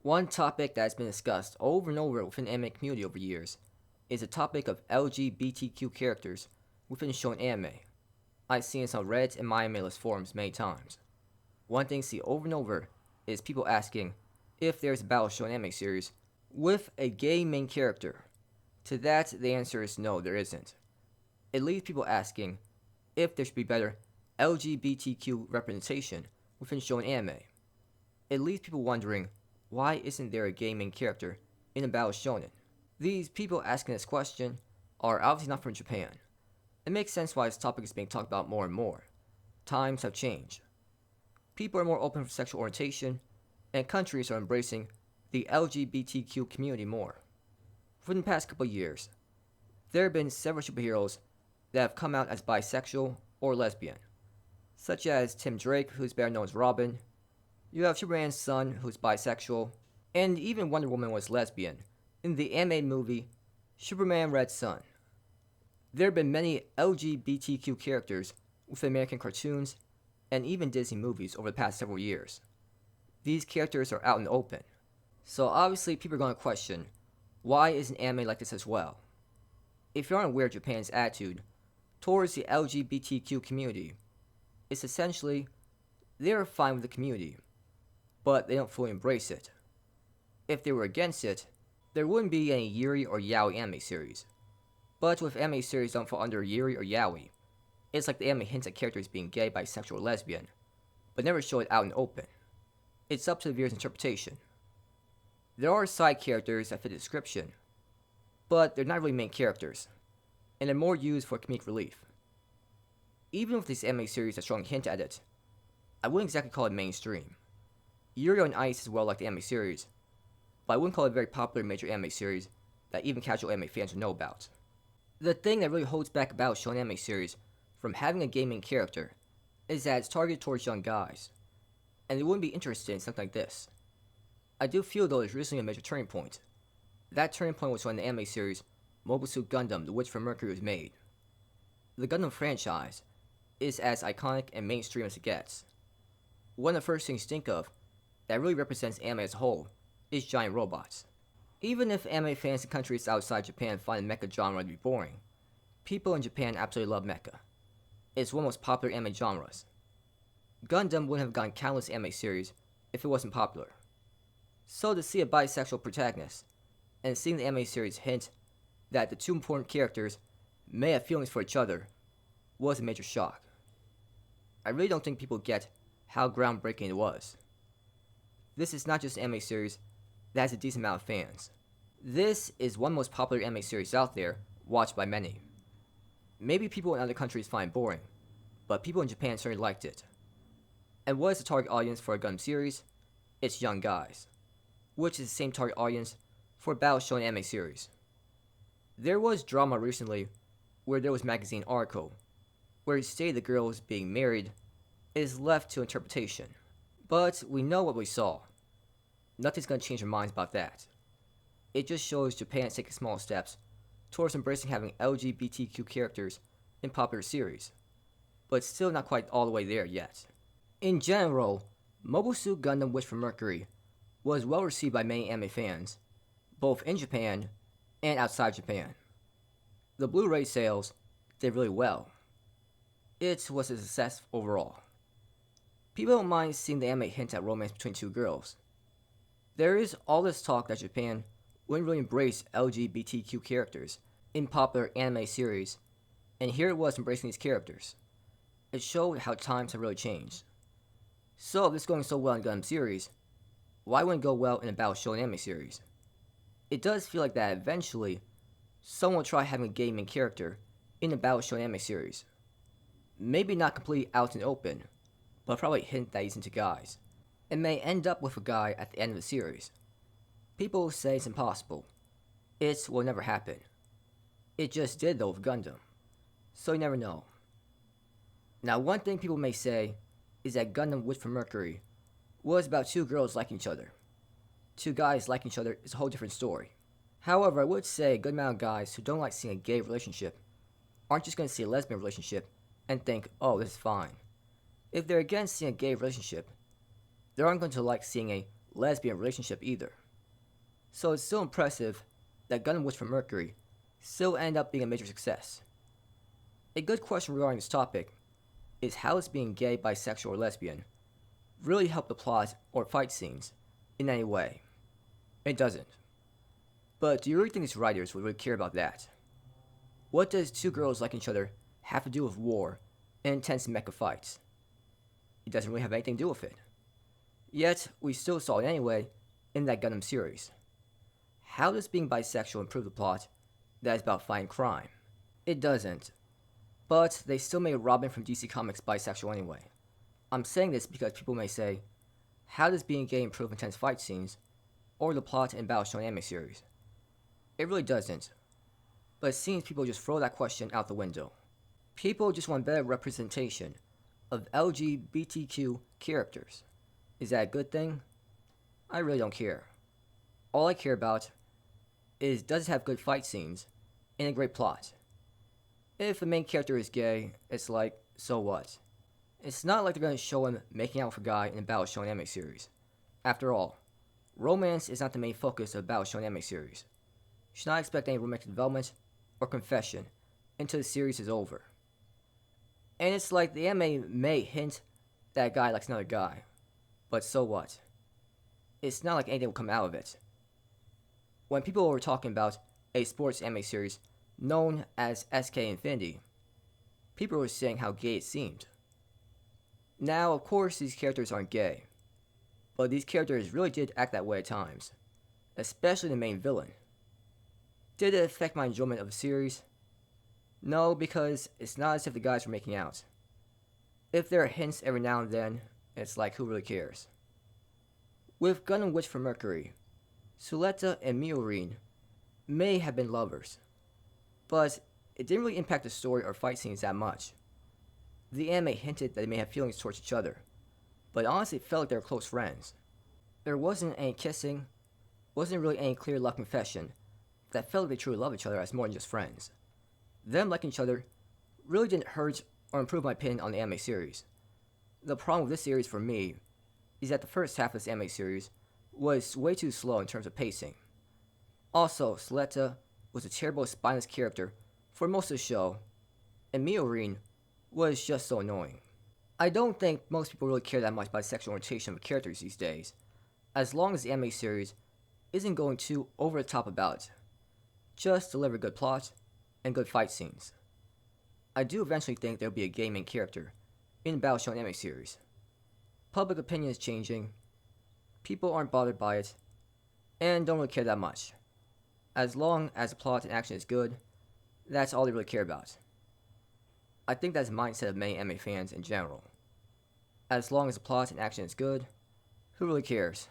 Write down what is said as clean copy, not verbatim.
One topic that has been discussed over and over within the anime community over years is the topic of LGBTQ characters within shonen anime. I've seen this on Reddit and my anime list forums many times. One thing I see over and over is people asking if there's a battle shonen anime series with a gay main character. To that, the answer is no, there isn't. It leaves people asking if there should be better LGBTQ representation within shonen anime. It leaves people wondering, why isn't there a gay main character in a battle shonen? These people asking this question are obviously not from Japan. It makes sense why this topic is being talked about more and more. Times have changed. People are more open for sexual orientation, and countries are embracing the LGBTQ community more. For the past couple of years, there have been several superheroes that have come out as bisexual or lesbian, such as Tim Drake, who's better known as Robin. You have Superman's son, who's bisexual, and even Wonder Woman was lesbian in the animated movie Superman Red Son. There have been many LGBTQ characters within American cartoons and even Disney movies over the past several years. These characters are out in the open, so obviously people are going to question, why is an anime like this as well? If you aren't aware of Japan's attitude towards the LGBTQ community, it's essentially they're fine with the community, but they don't fully embrace it. If they were against it, there wouldn't be any Yuri or Yaoi anime series. But with anime series don't fall under Yuri or Yaoi, it's like the anime hints at characters being gay, bisexual, or lesbian, but never show it out in the open. It's up to the viewer's interpretation. There are side characters that fit the description, but they're not really main characters, and they're more used for comedic relief. Even with these anime series that strongly hint at it, I wouldn't exactly call it mainstream. Yuri on Ice is well liked anime series, but I wouldn't call it a very popular major anime series that even casual anime fans would know about. The thing that really holds back about shonen anime series from having a gay main character is that it's targeted towards young guys, and they wouldn't be interested in something like this. I do feel though there's recently a major turning point. That turning point was when the anime series Mobile Suit Gundam: The Witch from Mercury was made. The Gundam franchise is as iconic and mainstream as it gets. One of the first things to think of that really represents anime as a whole is giant robots. Even if anime fans in countries outside Japan find the mecha genre to be boring, people in Japan absolutely love mecha. It's one of the most popular anime genres. Gundam wouldn't have gotten countless anime series if it wasn't popular. So to see a bisexual protagonist, and seeing the anime series hint that the two important characters may have feelings for each other, was a major shock. I really don't think people get how groundbreaking it was. This is not just an anime series that has a decent amount of fans. This is one of the most popular anime series out there, watched by many. Maybe people in other countries find it boring, but people in Japan certainly liked it. And what is the target audience for a Gundam series? It's young guys, which is the same target audience for a battle shonen anime series. There was drama recently where there was a magazine article where it stated the girls being married is left to interpretation. But we know what we saw. Nothing's going to change our minds about that. It just shows Japan is taking small steps towards embracing having LGBTQ characters in popular series, but still not quite all the way there yet. In general, Mobile Suit Gundam: Witch from Mercury was well received by many anime fans, both in Japan and outside Japan. The Blu-ray sales did really well. It was a success overall. People don't mind seeing the anime hint at romance between two girls. There is all this talk that Japan wouldn't really embrace LGBTQ characters in popular anime series, and here it was embracing these characters. It showed how times have really changed. So if this is going so well in Gundam series, why wouldn't it go well in a battle shonen anime series? It does feel like that eventually, someone will try having a gay main character in a battle shonen anime series. Maybe not completely out in the open, but probably hint that he's into guys, and may end up with a guy at the end of the series. People say it's impossible. It will never happen. It just did though with Gundam, so you never know. Now one thing people may say is that Gundam: Witch from Mercury was about two girls liking each other. Two guys liking each other is a whole different story. However, I would say a good amount of guys who don't like seeing a gay relationship aren't just going to see a lesbian relationship and think, oh, this is fine. If they're against seeing a gay relationship, they aren't going to like seeing a lesbian relationship either. So it's still impressive that Gundam Witch from Mercury still ended up being a major success. A good question regarding this topic is how does being gay, bisexual, or lesbian really help the plot or fight scenes in any way? It doesn't. But do you really think these writers would really care about that? What does two girls liking each other have to do with war and intense mecha fights? It doesn't really have anything to do with it. Yet, we still saw it anyway in that Gundam series. How does being bisexual improve the plot that is about fighting crime? It doesn't. But they still made Robin from DC Comics bisexual anyway. I'm saying this because people may say, how does being gay improve intense fight scenes or the plot in Battle Shonen anime series? It really doesn't. But it seems people just throw that question out the window. People just want better representation of LGBTQ characters. Is that a good thing? I really don't care. All I care about is does it have good fight scenes and a great plot? If the main character is gay, it's like, so what? It's not like they're going to show him making out with a guy in a Battle Shonen anime series. After all, romance is not the main focus of a Battle Shonen anime series. You should not expect any romantic development or confession until the series is over. And it's like the anime may hint that a guy likes another guy, but so what? It's not like anything will come out of it. When people were talking about a sports anime series known as SK Infinity, people were saying how gay it seemed. Now, of course, these characters aren't gay, but these characters really did act that way at times, especially the main villain. Did it affect my enjoyment of the series? No, because it's not as if the guys were making out. If there are hints every now and then, it's like, who really cares? With Gundam Witch from Mercury, Suletta and Miorine may have been lovers, but it didn't really impact the story or fight scenes that much. The anime hinted that they may have feelings towards each other, but honestly it felt like they were close friends. There wasn't any kissing, wasn't really any clear love confession that felt like they truly loved each other as more than just friends. Them liking each other really didn't hurt or improve my opinion on the anime series. The problem with this series for me is that the first half of this anime series was way too slow in terms of pacing. Also, Suletta was a terrible spineless character for most of the show, and Miorine was just so annoying. I don't think most people really care that much about the sexual orientation of characters these days, as long as the anime series isn't going too over the top about it. Just deliver good plot and good fight scenes. I do eventually think there will be a gay main character in the Battle Shonen anime series. Public opinion is changing, people aren't bothered by it, and don't really care that much. As long as the plot and action is good, that's all they really care about. I think that's the mindset of many anime fans in general. As long as the plot and action is good, who really cares?